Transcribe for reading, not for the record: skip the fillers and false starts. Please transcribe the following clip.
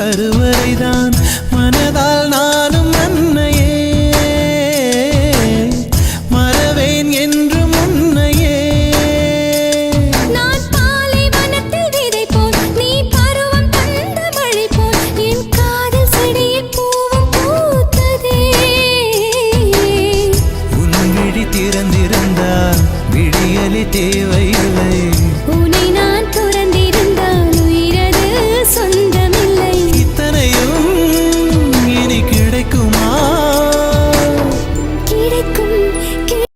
கருவறைதான் மனதால் நானும் அன்னையே மறவேன் என்று முன்னையே. நான் பாலைவனத்தில் விதை போல் நீ பருவம் தந்த மழை போல் என் காதல் செடியில் பூவும் பூத்ததே. உன் விழி திறந்திருந்தால் விடியலி தேவையில்லை.